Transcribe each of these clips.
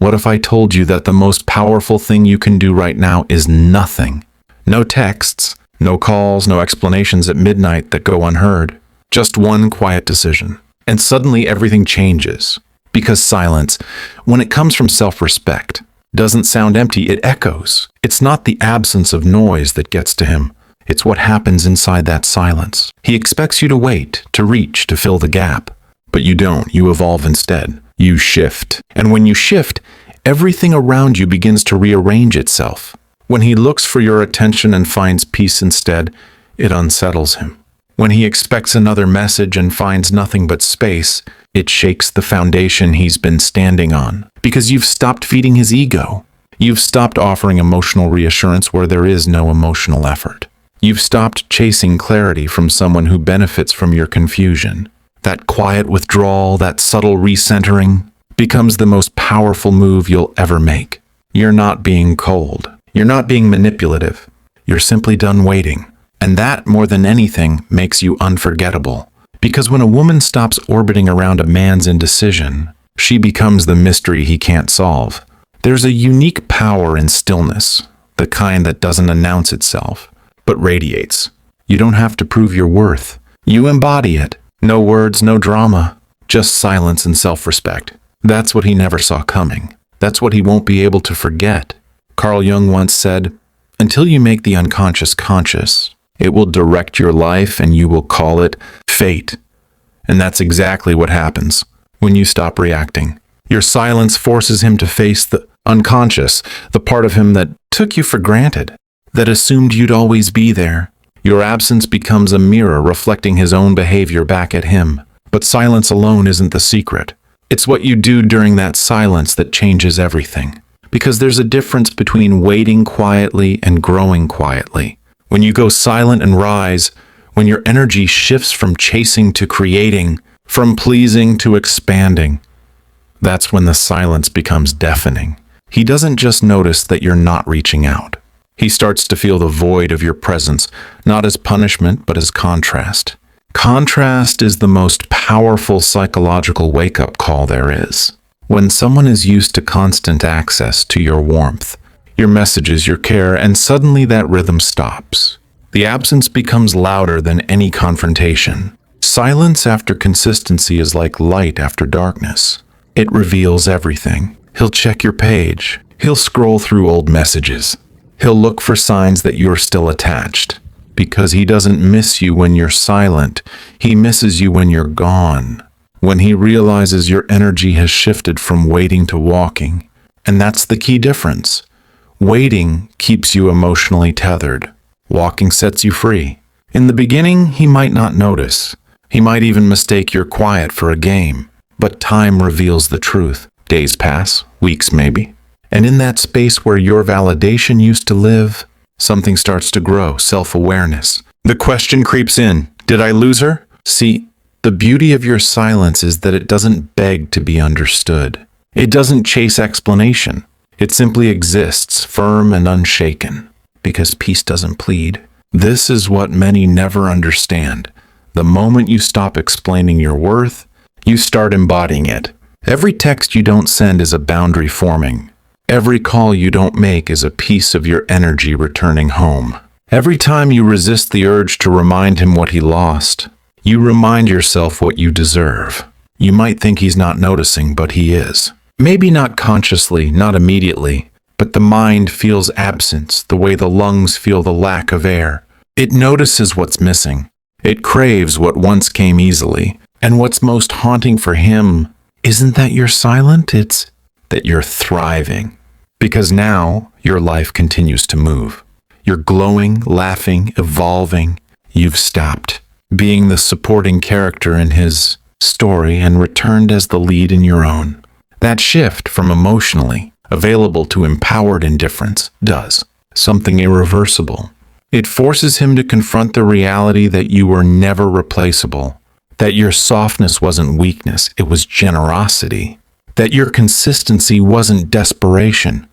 What if I told you that the most powerful thing you can do right now is nothing? No texts, no calls, no explanations at midnight that go unheard. Just one quiet decision. And suddenly everything changes. Because silence, when it comes from self-respect, doesn't sound empty, it echoes. It's not the absence of noise that gets to him. It's what happens inside that silence. He expects you to wait, to reach, to fill the gap. But you don't. You evolve instead. You shift. And when you shift, everything around you begins to rearrange itself. When he looks for your attention and finds peace instead, it unsettles him. When he expects another message and finds nothing but space, it shakes the foundation he's been standing on. Because you've stopped feeding his ego. You've stopped offering emotional reassurance where there is no emotional effort. You've stopped chasing clarity from someone who benefits from your confusion. That quiet withdrawal, that subtle recentering, becomes the most powerful move you'll ever make. You're not being cold. You're not being manipulative. You're simply done waiting. And that, more than anything, makes you unforgettable. Because when a woman stops orbiting around a man's indecision, she becomes the mystery he can't solve. There's a unique power in stillness, the kind that doesn't announce itself, but radiates. You don't have to prove your worth. You embody it. No words, no drama, just silence and self-respect. That's what he never saw coming. That's what he won't be able to forget. Carl Jung once said, "Until you make the unconscious conscious, it will direct your life and you will call it fate." And that's exactly what happens when you stop reacting. Your silence forces him to face the unconscious, the part of him that took you for granted, that assumed you'd always be there. Your absence becomes a mirror reflecting his own behavior back at him. But silence alone isn't the secret. It's what you do during that silence that changes everything. Because there's a difference between waiting quietly and growing quietly. When you go silent and rise, when your energy shifts from chasing to creating, from pleasing to expanding, that's when the silence becomes deafening. He doesn't just notice that you're not reaching out. He starts to feel the void of your presence, not as punishment, but as contrast. Contrast is the most powerful psychological wake-up call there is. When someone is used to constant access to your warmth, your messages, your care, and suddenly that rhythm stops. The absence becomes louder than any confrontation. Silence after consistency is like light after darkness. It reveals everything. He'll check your page. He'll scroll through old messages. He'll look for signs that you're still attached. Because he doesn't miss you when you're silent. He misses you when you're gone. When he realizes your energy has shifted from waiting to walking. And that's the key difference. Waiting keeps you emotionally tethered. Walking sets you free. In the beginning, he might not notice. He might even mistake your quiet for a game. But time reveals the truth. Days pass, weeks maybe. And in that space where your validation used to live, something starts to grow, self-awareness. The question creeps in, did I lose her? See, the beauty of your silence is that it doesn't beg to be understood. It doesn't chase explanation. It simply exists, firm and unshaken, because peace doesn't plead. This is what many never understand. The moment you stop explaining your worth, you start embodying it. Every text you don't send is a boundary forming. Every call you don't make is a piece of your energy returning home. Every time you resist the urge to remind him what he lost, you remind yourself what you deserve. You might think he's not noticing, but he is. Maybe not consciously, not immediately, but the mind feels absence the way the lungs feel the lack of air. It notices what's missing. It craves what once came easily. And what's most haunting for him isn't that you're silent, it's that you're thriving. Because now your life continues to move. You're glowing, laughing, evolving. You've stopped being the supporting character in his story and returned as the lead in your own. That shift from emotionally available to empowered indifference does something irreversible. It forces him to confront the reality that you were never replaceable, that your softness wasn't weakness, it was generosity, that your consistency wasn't desperation,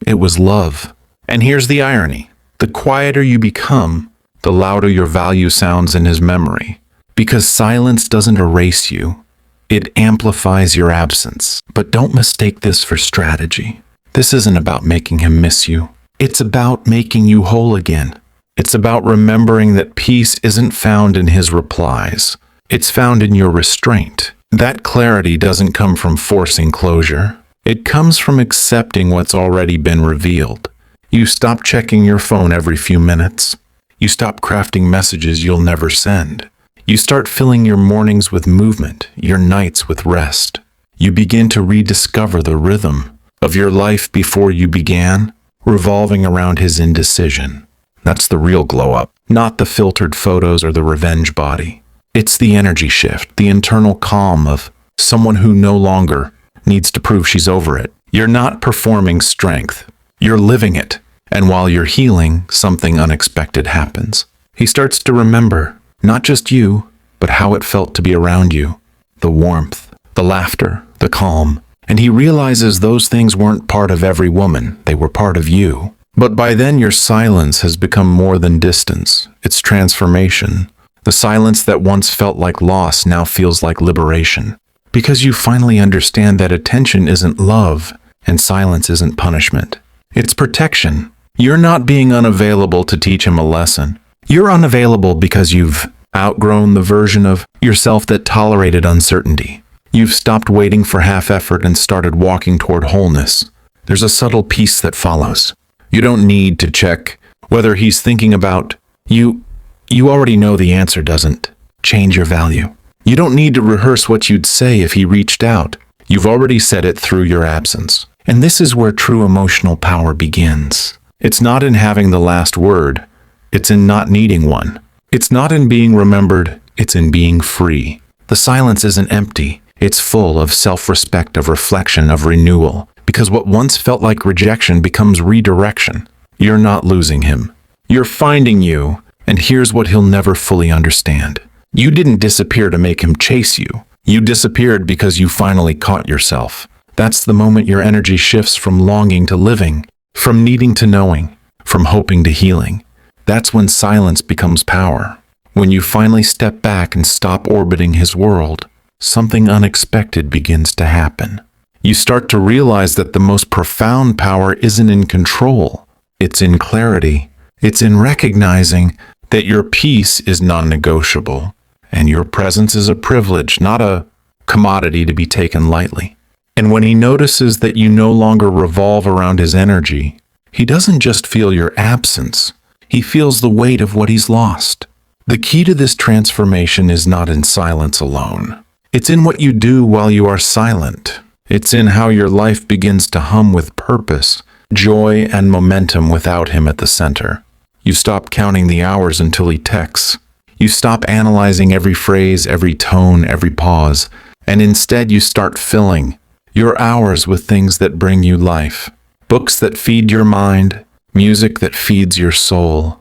it was love. And here's the irony. The quieter you become, the louder your value sounds in his memory. Because silence doesn't erase you. It amplifies your absence. But don't mistake this for strategy. This isn't about making him miss you. It's about making you whole again. It's about remembering that peace isn't found in his replies. It's found in your restraint. That clarity doesn't come from forcing closure. It comes from accepting what's already been revealed. You stop checking your phone every few minutes. You stop crafting messages you'll never send. You start filling your mornings with movement, your nights with rest. You begin to rediscover the rhythm of your life before you began, revolving around his indecision. That's the real glow-up, not the filtered photos or the revenge body. It's the energy shift, the internal calm of someone who no longer needs to prove she's over it. You're not performing strength. You're living it. And while you're healing, something unexpected happens. He starts to remember, not just you, but how it felt to be around you. The warmth, the laughter, the calm. And he realizes those things weren't part of every woman. They were part of you. But by then your silence has become more than distance. It's transformation. The silence that once felt like loss now feels like liberation. Because you finally understand that attention isn't love and silence isn't punishment. It's protection. You're not being unavailable to teach him a lesson. You're unavailable because you've outgrown the version of yourself that tolerated uncertainty. You've stopped waiting for half effort and started walking toward wholeness. There's a subtle peace that follows. You don't need to check whether he's thinking about you. You already know the answer doesn't change your value. You don't need to rehearse what you'd say if he reached out. You've already said it through your absence. And this is where true emotional power begins. It's not in having the last word. It's in not needing one. It's not in being remembered. It's in being free. The silence isn't empty. It's full of self-respect, of reflection, of renewal. Because what once felt like rejection becomes redirection. You're not losing him. You're finding you. And here's what he'll never fully understand. You didn't disappear to make him chase you. You disappeared because you finally caught yourself. That's the moment your energy shifts from longing to living, from needing to knowing, from hoping to healing. That's when silence becomes power. When you finally step back and stop orbiting his world, something unexpected begins to happen. You start to realize that the most profound power isn't in control. It's in clarity. It's in recognizing that your peace is non-negotiable, and your presence is a privilege, not a commodity to be taken lightly. And when he notices that you no longer revolve around his energy, he doesn't just feel your absence, he feels the weight of what he's lost. The key to this transformation is not in silence alone. It's in what you do while you are silent. It's in how your life begins to hum with purpose, joy, and momentum without him at the center. You stop counting the hours until he texts. You stop analyzing every phrase, every tone, every pause, and instead you start filling your hours with things that bring you life. Books that feed your mind, music that feeds your soul,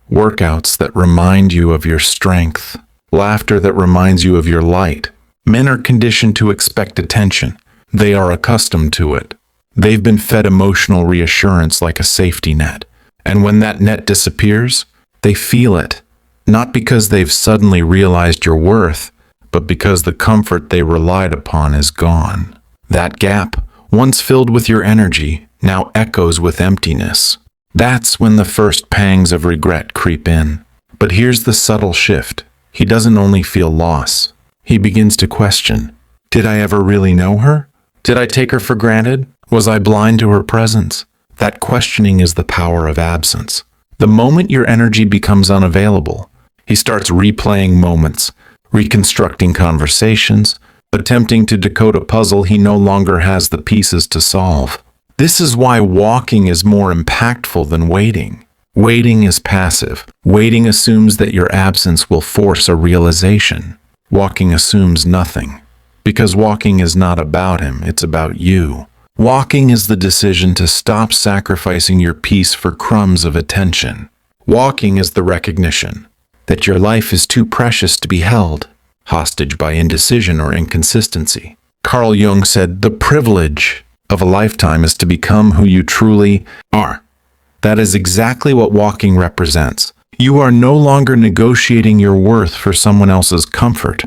workouts that remind you of your strength, laughter that reminds you of your light. Men are conditioned to expect attention. They are accustomed to it. They've been fed emotional reassurance like a safety net. And when that net disappears, they feel it. Not because they've suddenly realized your worth, but because the comfort they relied upon is gone. That gap, once filled with your energy, now echoes with emptiness. That's when the first pangs of regret creep in. But here's the subtle shift. He doesn't only feel loss. He begins to question. Did I ever really know her? Did I take her for granted? Was I blind to her presence? That questioning is the power of absence. The moment your energy becomes unavailable, he starts replaying moments, reconstructing conversations, attempting to decode a puzzle he no longer has the pieces to solve. This is why walking is more impactful than waiting. Waiting is passive. Waiting assumes that your absence will force a realization. Walking assumes nothing. Because walking is not about him, it's about you. Walking is the decision to stop sacrificing your peace for crumbs of attention. Walking is the recognition that your life is too precious to be held hostage by indecision or inconsistency. Carl Jung said, "The privilege of a lifetime is to become who you truly are." That is exactly what walking represents. You are no longer negotiating your worth for someone else's comfort.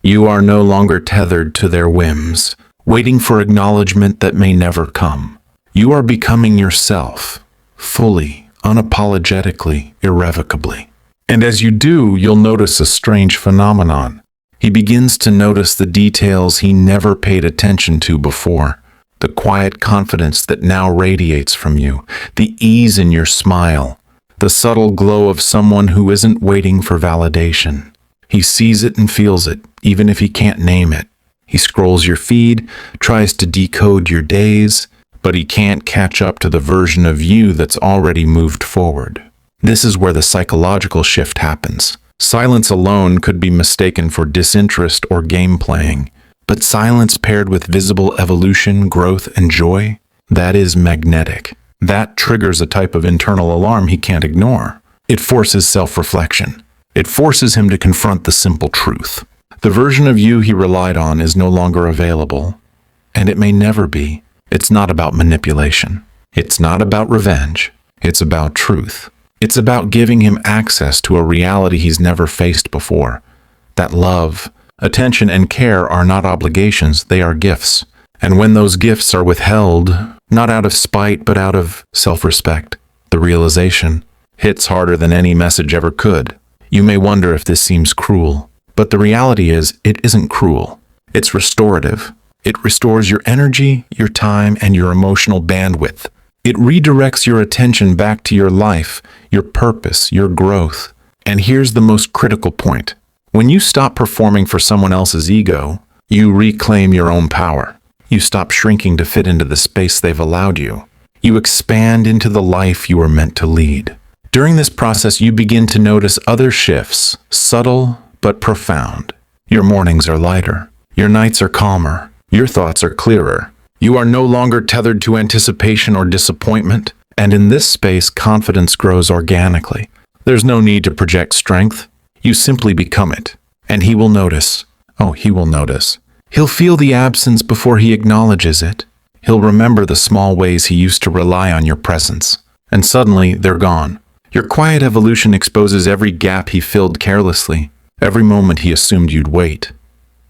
You are no longer tethered to their whims, waiting for acknowledgement that may never come. You are becoming yourself, fully, unapologetically, irrevocably. And as you do, you'll notice a strange phenomenon. He begins to notice the details he never paid attention to before. The quiet confidence that now radiates from you, the ease in your smile, the subtle glow of someone who isn't waiting for validation. He sees it and feels it, even if he can't name it. He scrolls your feed, tries to decode your days, but he can't catch up to the version of you that's already moved forward. This is where the psychological shift happens. Silence alone could be mistaken for disinterest or game playing, but silence paired with visible evolution, growth, and joy, that is magnetic. That triggers a type of internal alarm he can't ignore. It forces self-reflection. It forces him to confront the simple truth. The version of you he relied on is no longer available, and it may never be. It's not about manipulation. It's not about revenge. It's about truth. It's about giving him access to a reality he's never faced before. That love, attention, and care are not obligations, they are gifts. And when those gifts are withheld, not out of spite but out of self-respect, the realization hits harder than any message ever could. You may wonder if this seems cruel, but the reality is it isn't cruel. It's restorative. It restores your energy, your time, and your emotional bandwidth. It redirects your attention back to your life, your purpose, your growth. And here's the most critical point. When you stop performing for someone else's ego, you reclaim your own power. You stop shrinking to fit into the space they've allowed you. You expand into the life you were meant to lead. During this process, you begin to notice other shifts, subtle but profound. Your mornings are lighter. Your nights are calmer. Your thoughts are clearer. You are no longer tethered to anticipation or disappointment, and in this space, confidence grows organically. There's no need to project strength. You simply become it, and he will notice. Oh, he will notice. He'll feel the absence before he acknowledges it. He'll remember the small ways he used to rely on your presence, and suddenly they're gone. Your quiet evolution exposes every gap he filled carelessly, every moment he assumed you'd wait,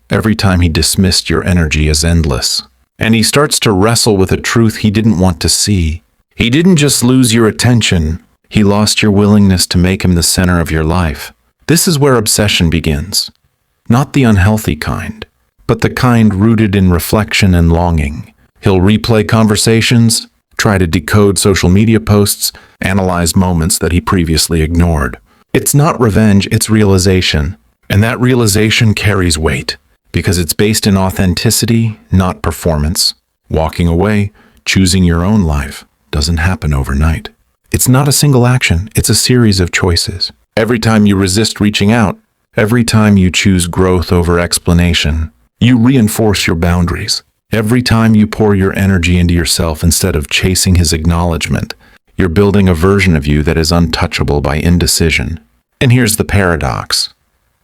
every time he dismissed your energy as endless. And he starts to wrestle with a truth he didn't want to see. He didn't just lose your attention, he lost your willingness to make him the center of your life. This is where obsession begins. Not the unhealthy kind, but the kind rooted in reflection and longing. He'll replay conversations, try to decode social media posts, analyze moments that he previously ignored. It's not revenge, it's realization. And that realization carries weight, because it's based in authenticity, not performance. Walking away, choosing your own life, doesn't happen overnight. It's not a single action, it's a series of choices. Every time you resist reaching out, every time you choose growth over explanation, you reinforce your boundaries. Every time you pour your energy into yourself instead of chasing his acknowledgement, you're building a version of you that is untouchable by indecision. And here's the paradox.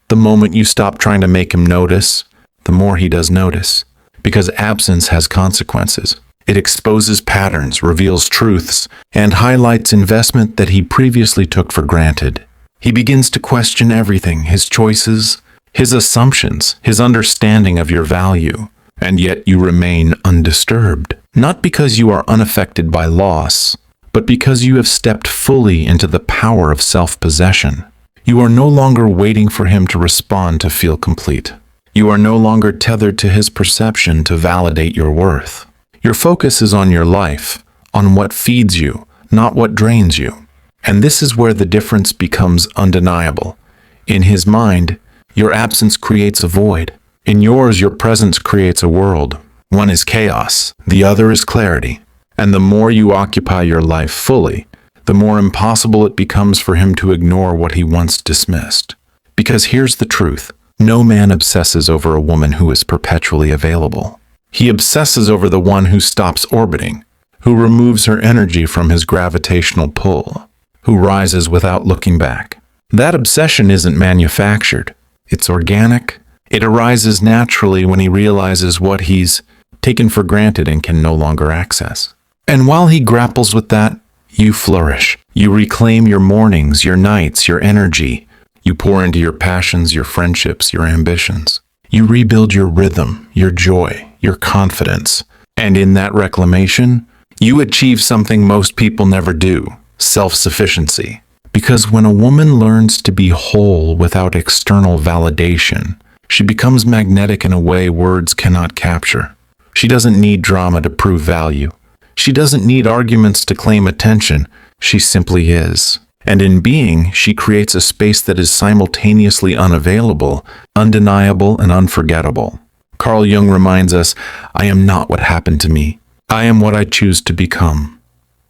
The moment you stop trying to make him notice, the more he does notice. Because absence has consequences. It exposes patterns, reveals truths, and highlights investment that he previously took for granted. He begins to question everything, his choices, his assumptions, his understanding of your value. And yet you remain undisturbed, not because you are unaffected by loss, but because you have stepped fully into the power of self-possession. You are no longer waiting for him to respond to feel complete. You are no longer tethered to his perception to validate your worth. Your focus is on your life, on what feeds you, not what drains you. And this is where the difference becomes undeniable. In his mind, your absence creates a void. In yours, your presence creates a world. One is chaos, the other is clarity. And the more you occupy your life fully, the more impossible it becomes for him to ignore what he once dismissed. Because here's the truth. No man obsesses over a woman who is perpetually available. He obsesses over the one who stops orbiting, who removes her energy from his gravitational pull, who rises without looking back. That obsession isn't manufactured. It's organic. It arises naturally when he realizes what he's taken for granted and can no longer access. And while he grapples with that, you flourish. You reclaim your mornings, your nights, your energy. You pour into your passions, your friendships, your ambitions. You rebuild your rhythm, your joy, your confidence. And in that reclamation, you achieve something most people never do: self-sufficiency. Because when a woman learns to be whole without external validation, she becomes magnetic in a way words cannot capture. She doesn't need drama to prove value. She doesn't need arguments to claim attention. She simply is. And in being, she creates a space that is simultaneously unavailable, undeniable, and unforgettable. Carl Jung reminds us, "I am not what happened to me. I am what I choose to become."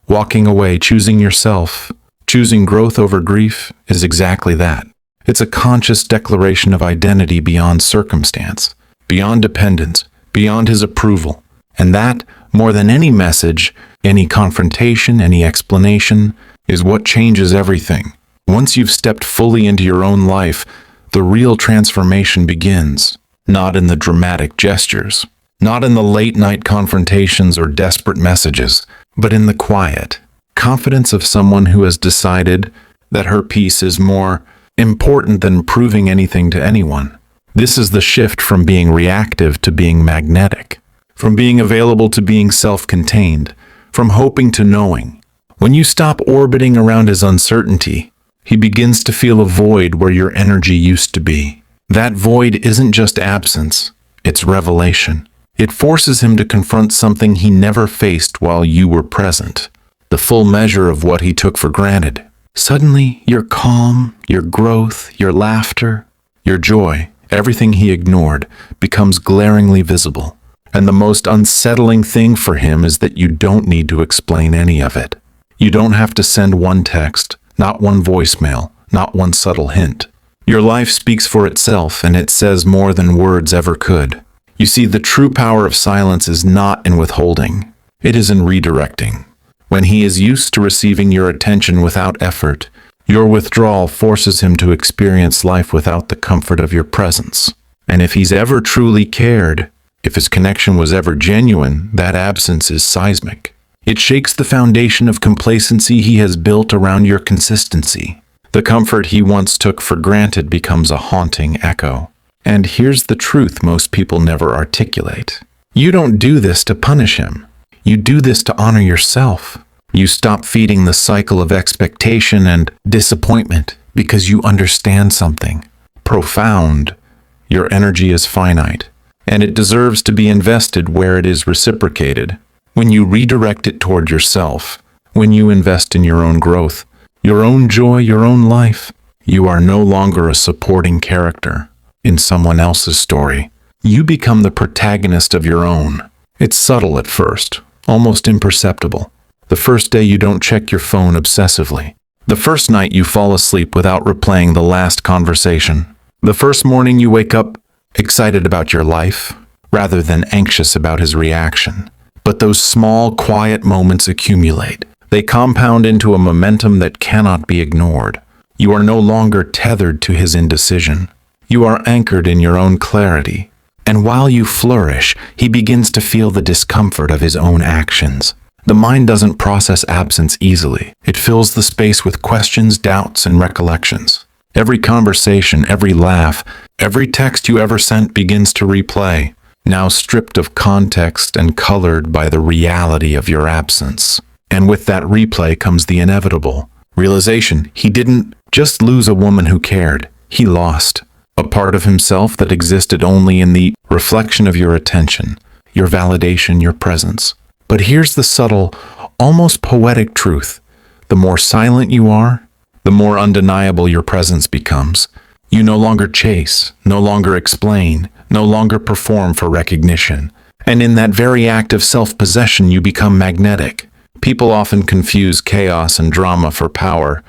Walking away, choosing yourself, choosing growth over grief is exactly that. It's a conscious declaration of identity beyond circumstance, beyond dependence, beyond his approval. And that, more than any message, any confrontation, any explanation, is what changes everything. Once you've stepped fully into your own life, the real transformation begins. Not in the dramatic gestures, not in the late-night confrontations or desperate messages, but in the quiet confidence of someone who has decided that her peace is more important than proving anything to anyone. This is the shift from being reactive to being magnetic, from being available to being self-contained, from hoping to knowing. When you stop orbiting around his uncertainty, he begins to feel a void where your energy used to be. That void isn't just absence, it's revelation. It forces him to confront something he never faced while you were present, the full measure of what he took for granted. Suddenly, your calm, your growth, your laughter, your joy, everything he ignored, becomes glaringly visible. And the most unsettling thing for him is that you don't need to explain any of it. You don't have to send one text, not one voicemail, not one subtle hint. Your life speaks for itself, and it says more than words ever could. You see, the true power of silence is not in withholding. It is in redirecting. When he is used to receiving your attention without effort, your withdrawal forces him to experience life without the comfort of your presence. And if he's ever truly cared, if his connection was ever genuine, that absence is seismic. It shakes the foundation of complacency he has built around your consistency. The comfort he once took for granted becomes a haunting echo. And here's the truth most people never articulate. You don't do this to punish him. You do this to honor yourself. You stop feeding the cycle of expectation and disappointment because you understand something profound. Your energy is finite, and it deserves to be invested where it is reciprocated. When you redirect it toward yourself, when you invest in your own growth, your own joy, your own life, you are no longer a supporting character in someone else's story. You become the protagonist of your own. It's subtle at first, almost imperceptible. The first day you don't check your phone obsessively. The first night you fall asleep without replaying the last conversation. The first morning you wake up excited about your life, rather than anxious about his reaction. But those small, quiet moments accumulate. They compound into a momentum that cannot be ignored. You are no longer tethered to his indecision. You are anchored in your own clarity. And while you flourish, he begins to feel the discomfort of his own actions. The mind doesn't process absence easily. It fills the space with questions, doubts, and recollections. Every conversation, every laugh, every text you ever sent begins to replay, now stripped of context and colored by the reality of your absence. And with that replay comes the inevitable realization: he didn't just lose a woman who cared. He lost a part of himself that existed only in the reflection of your attention, your validation, your presence. But here's the subtle, almost poetic truth. The more silent you are, the more undeniable your presence becomes. You no longer chase, no longer explain, no longer perform for recognition. And in that very act of self-possession, you become magnetic. People often confuse chaos and drama for power,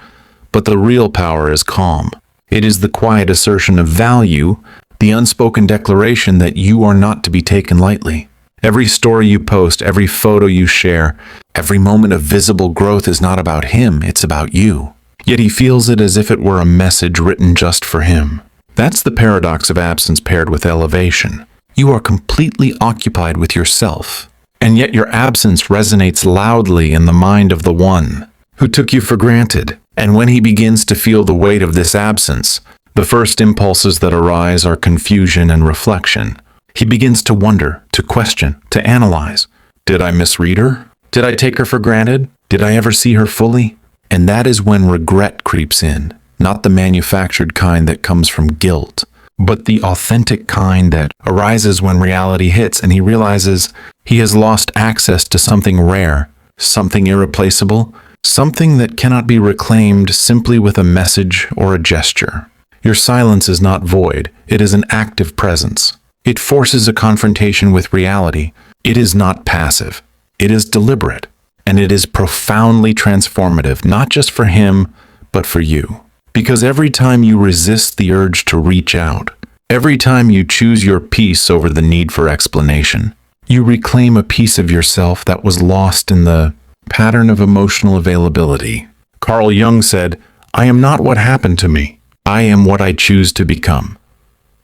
but the real power is calm. It is the quiet assertion of value, the unspoken declaration that you are not to be taken lightly. Every story you post, every photo you share, every moment of visible growth is not about him, it's about you. Yet he feels it as if it were a message written just for him. That's the paradox of absence paired with elevation. You are completely occupied with yourself, and yet your absence resonates loudly in the mind of the one who took you for granted. And when he begins to feel the weight of this absence, The first impulses that arise are confusion and reflection. He begins to wonder, to question, to analyze. Did I misread her? Did I take her for granted? Did I ever see her fully? And that is when regret creeps in, not the manufactured kind that comes from guilt, but the authentic kind that arises when reality hits and he realizes he has lost access to something rare, something irreplaceable, something that cannot be reclaimed simply with a message or a gesture. Your silence is not void, it is an active presence. It forces a confrontation with reality. It is not passive, it is deliberate, and it is profoundly transformative, not just for him, but for you. Because every time you resist the urge to reach out, every time you choose your peace over the need for explanation, you reclaim a piece of yourself that was lost in the pattern of emotional availability. Carl Jung said, "I am not what happened to me. I am what I choose to become."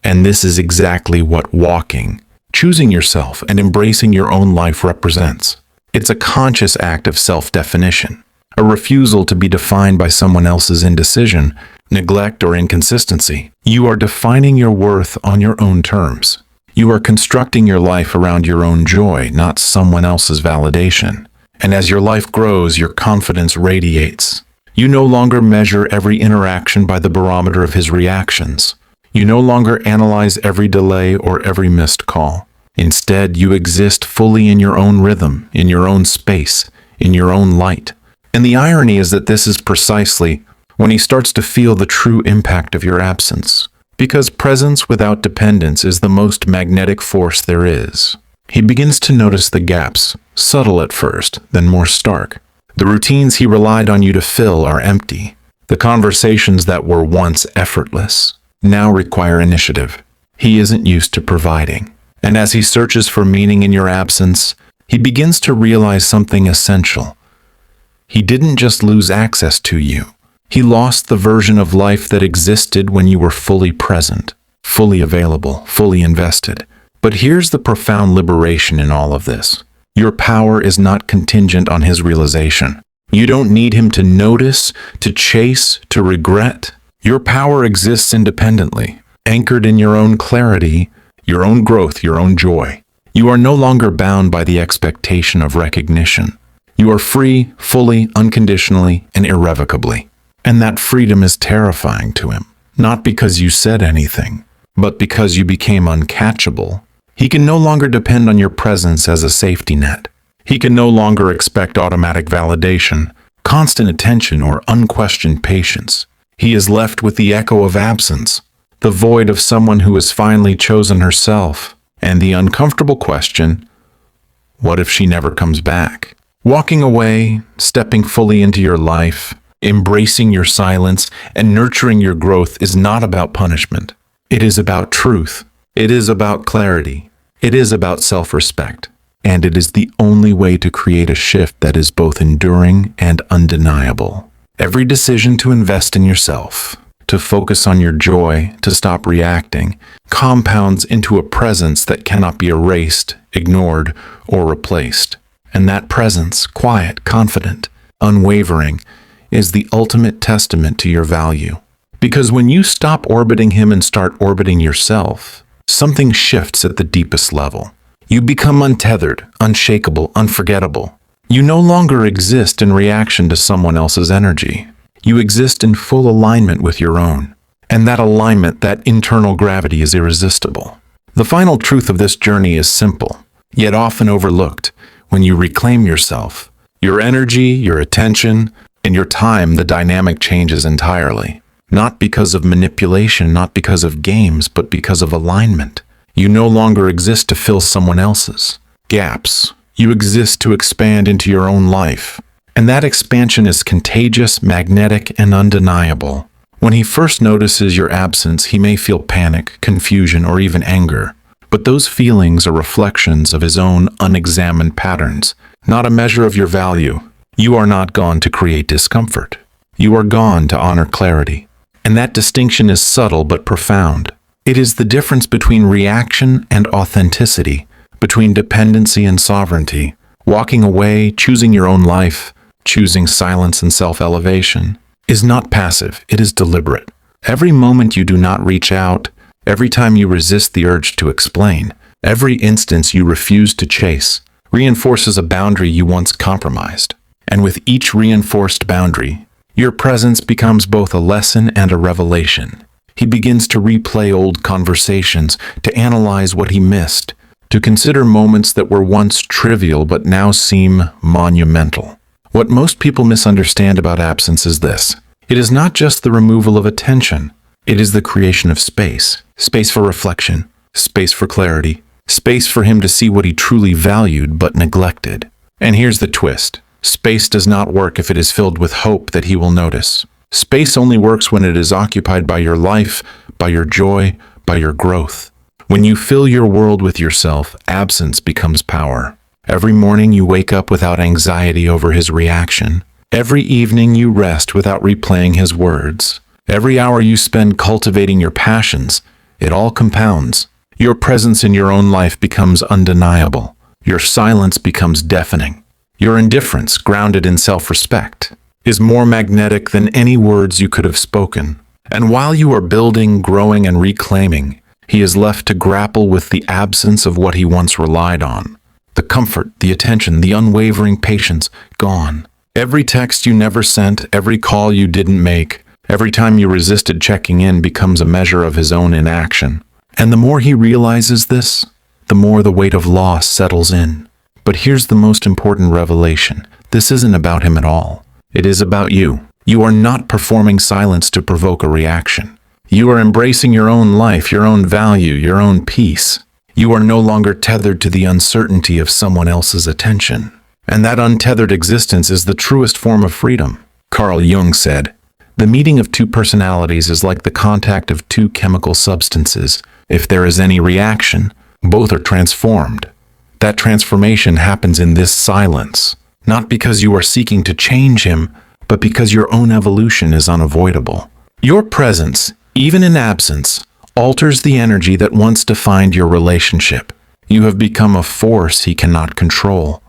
And this is exactly what walking, choosing yourself, and embracing your own life represents. It's a conscious act of self-definition, a refusal to be defined by someone else's indecision, neglect, or inconsistency. You are defining your worth on your own terms. You are constructing your life around your own joy, not someone else's validation. And as your life grows, your confidence radiates. You no longer measure every interaction by the barometer of his reactions. You no longer analyze every delay or every missed call. Instead, you exist fully in your own rhythm, in your own space, in your own light. And the irony is that this is precisely when he starts to feel the true impact of your absence. Because presence without dependence is the most magnetic force there is. He begins to notice the gaps, subtle at first, then more stark. The routines he relied on you to fill are empty. The conversations that were once effortless now require initiative. He isn't used to providing. And as he searches for meaning in your absence, he begins to realize something essential. He didn't just lose access to you. He lost the version of life that existed when you were fully present, fully available, fully invested. But here's the profound liberation in all of this. Your power is not contingent on his realization. You don't need him to notice, to chase, to regret. Your power exists independently, anchored in your own clarity, your own growth, your own joy. You are no longer bound by the expectation of recognition. You are free, fully, unconditionally, and irrevocably. And that freedom is terrifying to him, not because you said anything, but because you became uncatchable. He can no longer depend on your presence as a safety net. He can no longer expect automatic validation, constant attention, or unquestioned patience. He is left with the echo of absence, the void of someone who has finally chosen herself, and the uncomfortable question, what if she never comes back? Walking away, stepping fully into your life, embracing your silence, and nurturing your growth is not about punishment. It is about truth. It is about clarity. It is about self-respect. And it is the only way to create a shift that is both enduring and undeniable. Every decision to invest in yourself, to focus on your joy, to stop reacting, compounds into a presence that cannot be erased, ignored, or replaced. And that presence, quiet, confident, unwavering, is the ultimate testament to your value. Because when you stop orbiting him and start orbiting yourself, something shifts at the deepest level. You become untethered, unshakable, unforgettable. You no longer exist in reaction to someone else's energy. You exist in full alignment with your own. And that alignment, that internal gravity, is irresistible. The final truth of this journey is simple, yet often overlooked. When you reclaim yourself, your energy, your attention, and your time, the dynamic changes entirely. Not because of manipulation, not because of games, but because of alignment. You no longer exist to fill someone else's gaps. You exist to expand into your own life. And that expansion is contagious, magnetic, and undeniable. When he first notices your absence, he may feel panic, confusion, or even anger. But those feelings are reflections of his own unexamined patterns, not a measure of your value. You are not gone to create discomfort. You are gone to honor clarity. And that distinction is subtle but profound. It is the difference between reaction and authenticity, between dependency and sovereignty, walking away, choosing your own life, choosing silence and self-elevation, is not passive, it is deliberate. Every moment you do not reach out, every time you resist the urge to explain, every instance you refuse to chase, reinforces a boundary you once compromised. And with each reinforced boundary, your presence becomes both a lesson and a revelation. He begins to replay old conversations, to analyze what he missed, to consider moments that were once trivial but now seem monumental. What most people misunderstand about absence is this. It is not just the removal of attention. It is the creation of space. Space for reflection, space for clarity, space for him to see what he truly valued but neglected. And here's the twist. Space does not work if it is filled with hope that he will notice. Space only works when it is occupied by your life, by your joy, by your growth. When you fill your world with yourself, absence becomes power. Every morning you wake up without anxiety over his reaction. Every evening you rest without replaying his words. Every hour you spend cultivating your passions, it all compounds. Your presence in your own life becomes undeniable. Your silence becomes deafening. Your indifference, grounded in self-respect, is more magnetic than any words you could have spoken. And while you are building, growing, and reclaiming, he is left to grapple with the absence of what he once relied on. The comfort, the attention, the unwavering patience, gone. Every text you never sent, every call you didn't make, every time you resisted checking in becomes a measure of his own inaction. And the more he realizes this, the more the weight of loss settles in. But here's the most important revelation. This isn't about him at all. It is about you. You are not performing silence to provoke a reaction. You are embracing your own life, your own value, your own peace. You are no longer tethered to the uncertainty of someone else's attention. And that untethered existence is the truest form of freedom. Carl Jung said, "The meeting of two personalities is like the contact of two chemical substances. If there is any reaction, both are transformed. That transformation happens in this silence, not because you are seeking to change him, but because your own evolution is unavoidable. Your presence, even in absence, alters the energy that once defined your relationship. You have become a force he cannot control,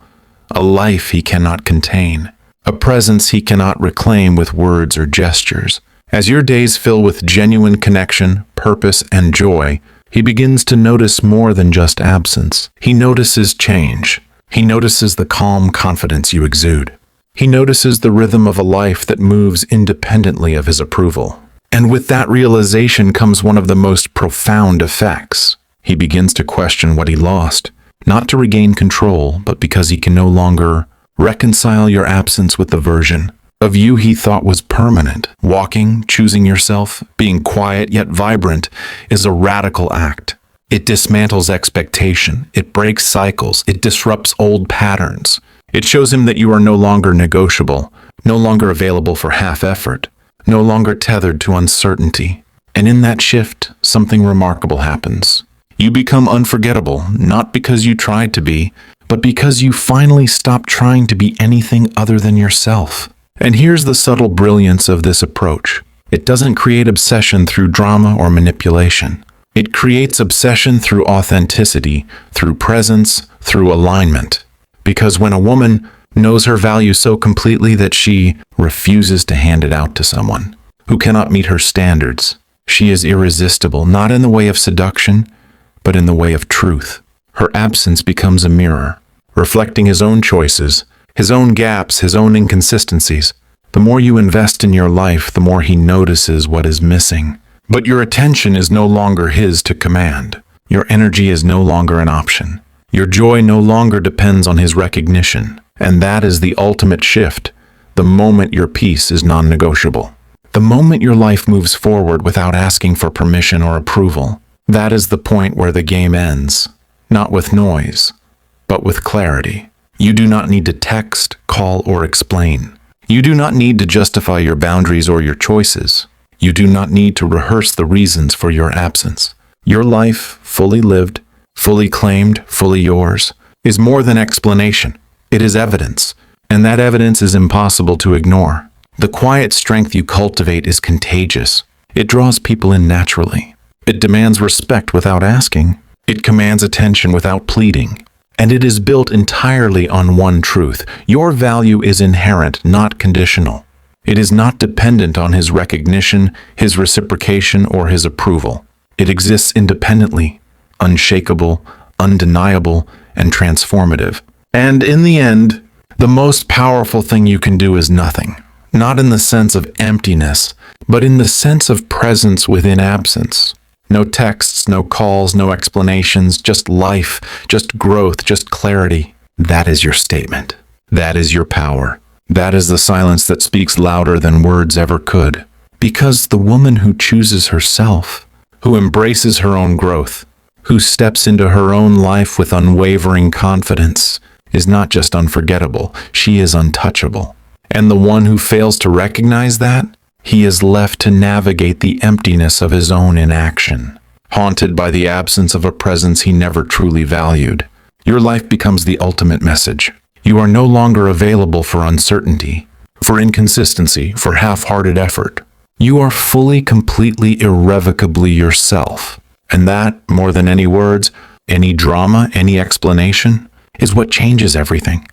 a life he cannot contain, a presence he cannot reclaim with words or gestures. As your days fill with genuine connection, purpose, and joy, he begins to notice more than just absence. He notices change. He notices the calm confidence you exude. He notices the rhythm of a life that moves independently of his approval. And with that realization comes one of the most profound effects. He begins to question what he lost, not to regain control, but because he can no longer reconcile your absence with the version of you he thought was permanent. Walking, choosing yourself, being quiet yet vibrant is a radical act. It dismantles expectation, it breaks cycles, it disrupts old patterns. It shows him that you are no longer negotiable, no longer available for half effort, no longer tethered to uncertainty. And in that shift, something remarkable happens. You become unforgettable, not because you tried to be, but because you finally stopped trying to be anything other than yourself. And here's the subtle brilliance of this approach. It doesn't create obsession through drama or manipulation. It creates obsession through authenticity, through presence, through alignment. Because when a woman knows her value so completely that she refuses to hand it out to someone who cannot meet her standards, she is irresistible, not in the way of seduction, but in the way of truth. Her absence becomes a mirror, reflecting his own choices, his own gaps, his own inconsistencies. The more you invest in your life, the more he notices what is missing. But your attention is no longer his to command. Your energy is no longer an option. Your joy no longer depends on his recognition. And that is the ultimate shift, the moment your peace is non-negotiable. The moment your life moves forward without asking for permission or approval. That is the point where the game ends, not with noise, but with clarity. You do not need to text, call, or explain. You do not need to justify your boundaries or your choices. You do not need to rehearse the reasons for your absence. Your life, fully lived, fully claimed, fully yours, is more than explanation. It is evidence, and that evidence is impossible to ignore. The quiet strength you cultivate is contagious. It draws people in naturally. It demands respect without asking. It commands attention without pleading. And it is built entirely on one truth. Your value is inherent, not conditional. It is not dependent on his recognition, his reciprocation, or his approval. It exists independently, unshakable, undeniable, and transformative. And in the end, the most powerful thing you can do is nothing. Not in the sense of emptiness, but in the sense of presence within absence. No texts, no calls, no explanations, just life, just growth, just clarity. That is your statement. That is your power. That is the silence that speaks louder than words ever could. Because the woman who chooses herself, who embraces her own growth, who steps into her own life with unwavering confidence, is not just unforgettable, she is untouchable. And the one who fails to recognize that, he is left to navigate the emptiness of his own inaction, haunted by the absence of a presence he never truly valued. Your life becomes the ultimate message. You are no longer available for uncertainty, for inconsistency, for half-hearted effort. You are fully, completely, irrevocably yourself. And that, more than any words, any drama, any explanation, is what changes everything.